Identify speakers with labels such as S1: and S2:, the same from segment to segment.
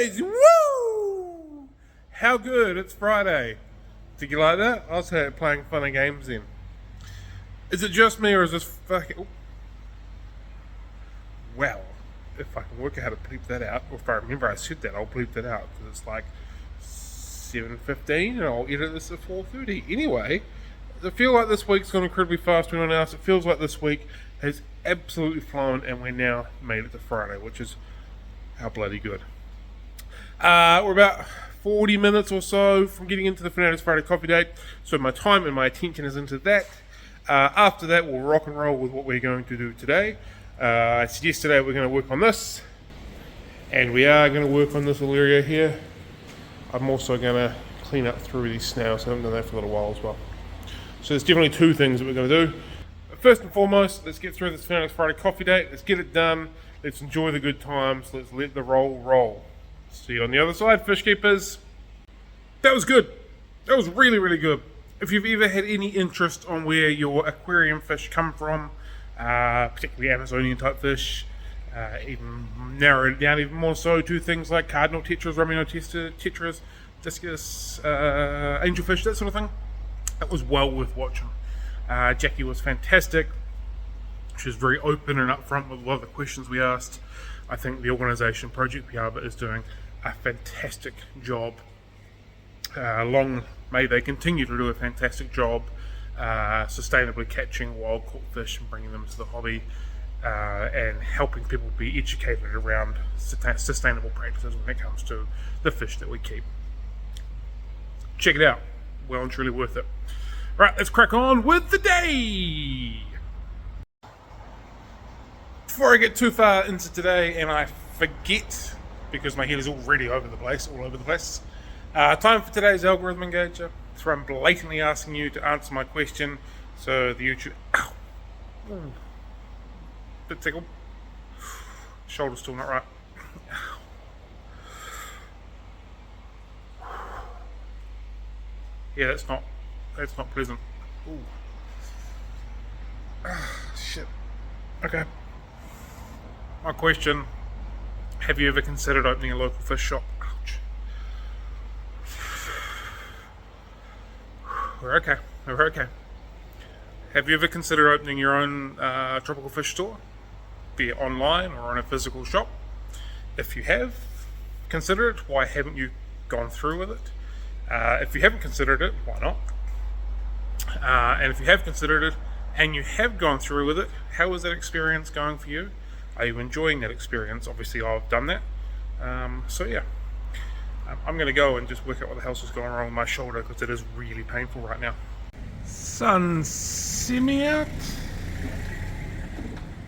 S1: boys! Woo! How good, it's Friday. Did you like that? I was playing funny games then. Is it just me or is this fucking... Ooh. Well, if I can work out how to bleep that out, or if I remember I said that, I'll bleep that out. Because it's like 7:15 and I'll edit this at 4:30. Anyway, I feel like this week's gone incredibly fast when announced. It feels like this week has absolutely flown and we're now made it to Friday, which is how bloody good. We're about 40 minutes or so from getting into the Fanatics Friday coffee date, so my time and my attention is into that. After that, we'll rock and roll with what we're going to do today. I said yesterday we're going to work on this, and we are going to work on this little area here. I'm also going to clean up through these snails. I haven't done that for a little while as well. So there's definitely two things that we're going to do. But first and foremost, let's get through this Fanatics Friday coffee date. Let's get it done. Let's enjoy the good times. Let's let the roll. See you on the other side, fish keepers. That was good. That was really, really good. If you've ever had any interest on where your aquarium fish come from, particularly Amazonian type fish, even narrowed it down even more so to things like cardinal tetras, Romano tetras, discus, angelfish, that sort of thing, it was well worth watching. Jackie was fantastic. She was very open and upfront with a lot of the questions we asked. I think the organisation, Project Piaba, is doing a fantastic job. Long may they continue to do a fantastic job sustainably catching wild caught fish and bringing them to the hobby and helping people be educated around sustainable practices when it comes to the fish that we keep. Check it out. Well and truly worth it. Right, let's crack on with the day! Before I get too far into today and I forget, because my head is already all over the place, time for today's algorithm engager. That's where I'm blatantly asking you to answer my question, so the YouTube... Ow! Ooh. Bit tickled. Shoulder's still not right. Yeah, that's not pleasant. Ooh. Shit. Okay. My question, have you ever considered opening a local fish shop? Ouch. We're okay. Have you ever considered opening your own tropical fish store? Be it online or in a physical shop? If you have considered it, why haven't you gone through with it? If you haven't considered it, why not? And if you have considered it and you have gone through with it, how is that experience going for you? Are you enjoying that experience? Obviously I've done that. So yeah, I'm going to go and just work out what the hell's going wrong with my shoulder, because it is really painful right now. Sun semi-out.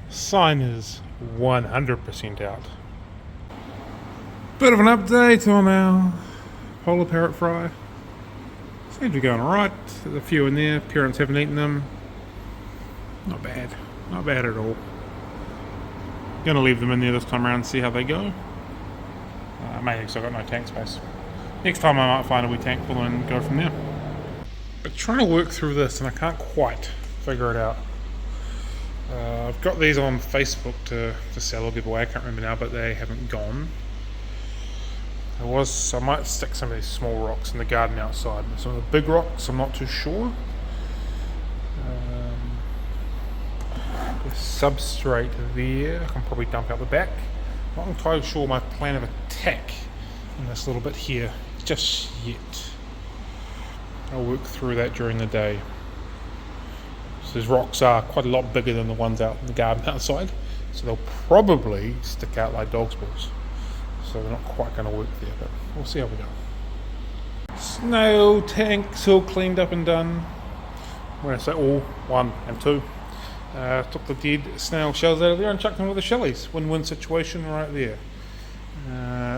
S1: Sign is 100% out. Bit of an update on our polar parrot fry. Seems to be going alright. There's a few in there. Parents haven't eaten them. Not bad at all. Gonna leave them in there this time around and see how they go. Mainly because I've got no tank space. Next time I might find a wee tank full and go from there. But trying to work through this and I can't quite figure it out. I've got these on Facebook to sell or give away. I can't remember now, but they haven't gone. I might stick some of these small rocks in the garden outside. Some of the big rocks, I'm not too sure. The substrate there, I can probably dump out the back. Not entirely sure my plan of attack in this little bit here just yet. I'll work through that during the day. So these rocks are quite a lot bigger than the ones out in the garden outside, so they'll probably stick out like dog's balls. So they're not quite going to work there, but we'll see how we go. Snail tanks all cleaned up and done. When I say all, 1 and 2. Took the dead snail shells out of there and chucked them with the shellies. Win-win situation right there.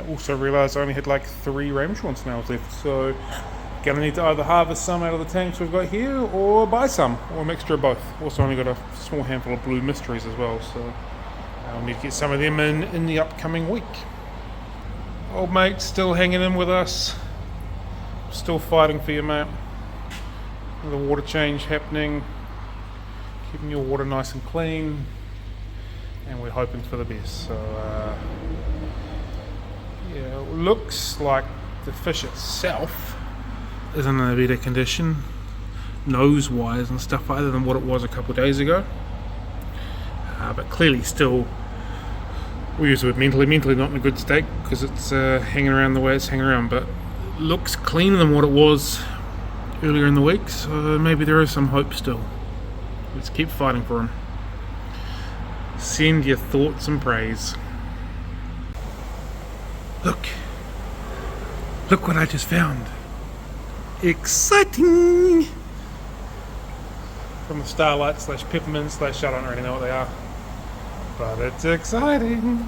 S1: Also realised I only had like 3 ramshorn snails left, so gonna need to either harvest some out of the tanks we've got here or buy some, or a mixture of both. Also only got a small handful of blue mysteries as well, so I'll need to get some of them in the upcoming week. Old mate still hanging in with us. Still fighting for you, mate. The water change happening. Keeping your water nice and clean, and we're hoping for the best. So Yeah, it looks like the fish itself is in a better condition, nose wise and stuff, other than what it was a couple of days ago. But clearly still, we use the word mentally not in a good state, because it's hanging around the way it's hanging around, but looks cleaner than what it was earlier in the week, so maybe there is some hope still. Let's keep fighting for him. Send your thoughts and praise. Look what I just found. Exciting! From the starlight / peppermint / I don't really know what they are, but it's exciting.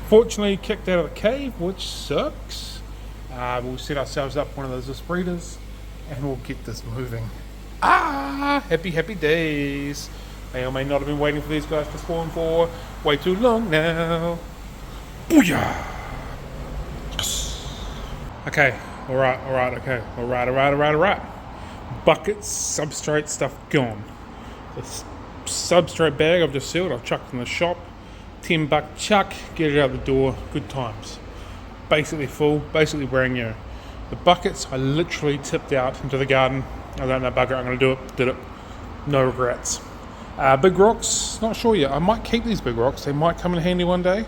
S1: Fortunately kicked out of the cave, which sucks. We'll set ourselves up one of those breeders and we'll get this moving. Happy days. May or may not have been waiting for these guys to spawn for way too long now. Booyah! Okay, alright. Buckets, substrate stuff gone. The substrate bag I've just sealed, I've chucked in the shop. $10 chuck, get it out the door, good times. Basically full, basically brand new. The buckets I literally tipped out into the garden. I don't know, bugger, I'm going to do it, did it. No regrets. Big rocks, not sure yet. I might keep these big rocks, they might come in handy one day.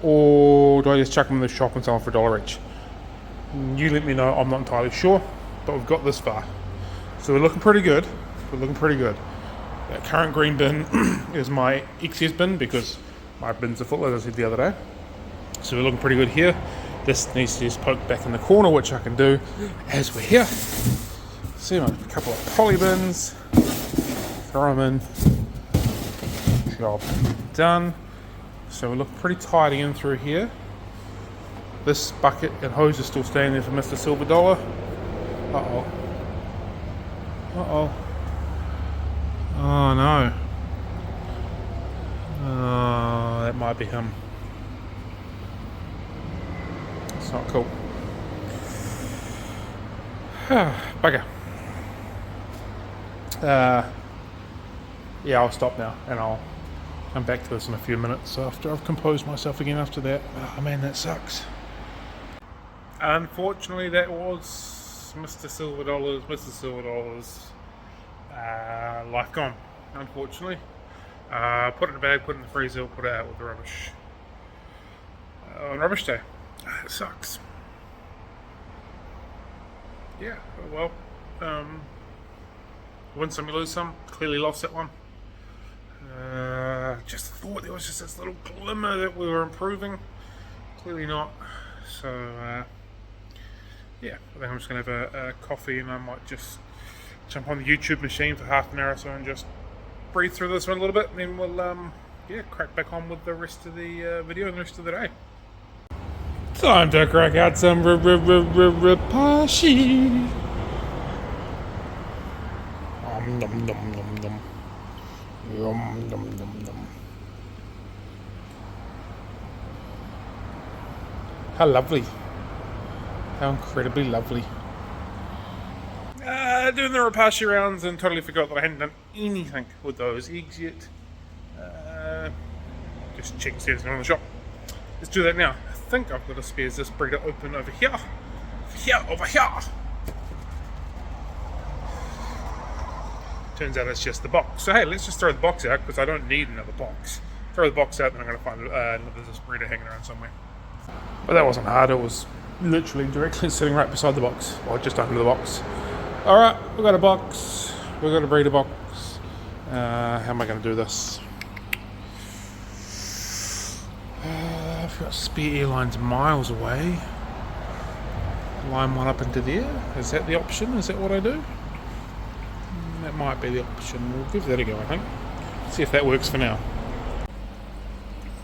S1: Or do I just chuck them in the shop and sell them for $1 each? You let me know, I'm not entirely sure, but we've got this far. So we're looking pretty good. That current green bin is my excess bin because my bins are full, as I said the other day. So we're looking pretty good here. This needs to just poke back in the corner, which I can do as we're here. See, a couple of poly bins, throw them in, job done. So we're looking pretty tidy in through here. This bucket and hose is still staying there for Mr. Silver Dollar. Uh-oh. Oh no. Oh, that might be him. It's not cool. Bugger. Yeah, I'll stop now and I'll come back to this in a few minutes after I've composed myself again after that. Oh man, that sucks. Unfortunately, that was Mr. Silver Dollars, life gone, unfortunately. Put it in a bag, put it in the freezer, put it out with the rubbish. On rubbish day. It sucks. Yeah, well, win some, you lose some. Clearly lost that one. Just thought there was just this little glimmer that we were improving. Clearly not. So, yeah, I think I'm just going to have a coffee and I might just jump on the YouTube machine for half an hour or so and just breathe through this one a little bit, and then we'll, crack back on with the rest of the video and the rest of the day. Time to crack out some Ripashi. Nom nom nom nom nom. Yum nom nom nom. How lovely. How incredibly lovely. Doing the Ripashi rounds and totally forgot that I hadn't done anything with those eggs yet. Just check status on the shop. Let's do that now. I think I've got a spare this breeder open over here. Over here. Turns out it's just the box. So hey, let's just throw the box out because I don't need another box. Throw the box out and I'm going to find another this breeder hanging around somewhere. But that wasn't hard. It was literally directly sitting right beside the box. Well, just under the box. Alright, we've got a box. We've got a breeder box. How am I going to do this? I've got spare airlines miles away. Line one up into there. Is that the option? Is that what I do? That might be the option. We'll give that a go, I think. See if that works for now.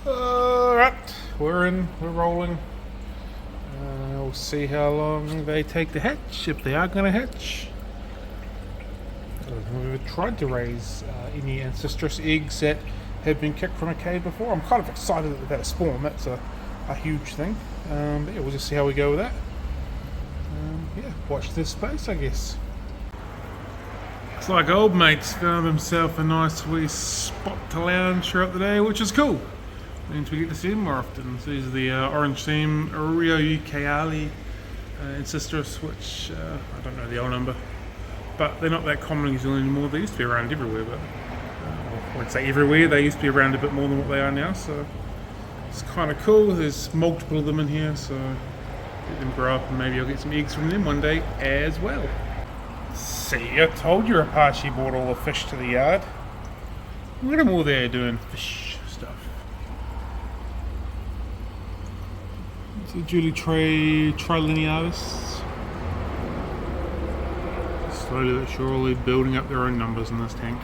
S1: Alright, we're in. We're rolling. We'll see how long they take to hatch, if they are going to hatch. We've tried to raise any ancestress eggs that have been kicked from a cave before. I'm kind of excited that they've spawned. That's a huge thing. But yeah, we'll just see how we go with that. Yeah, watch this space, I guess. It's like old mate's found himself a nice wee spot to lounge throughout the day, which is cool. means we get to see them more often. So these are the orange seam Rio Ucayali ancestors, which I don't know the old number, but they're not that common in New Zealand anymore. They used to be around everywhere, but I won't say everywhere, they used to be around a bit more than what they are now, so it's kind of cool. There's multiple of them in here, so let them grow up and maybe I'll get some eggs from them one day as well. See, I told you Apache brought all the fish to the yard. Look at them all there doing fish stuff. It's a Julie Trilinearis. Slowly but surely building up their own numbers in this tank.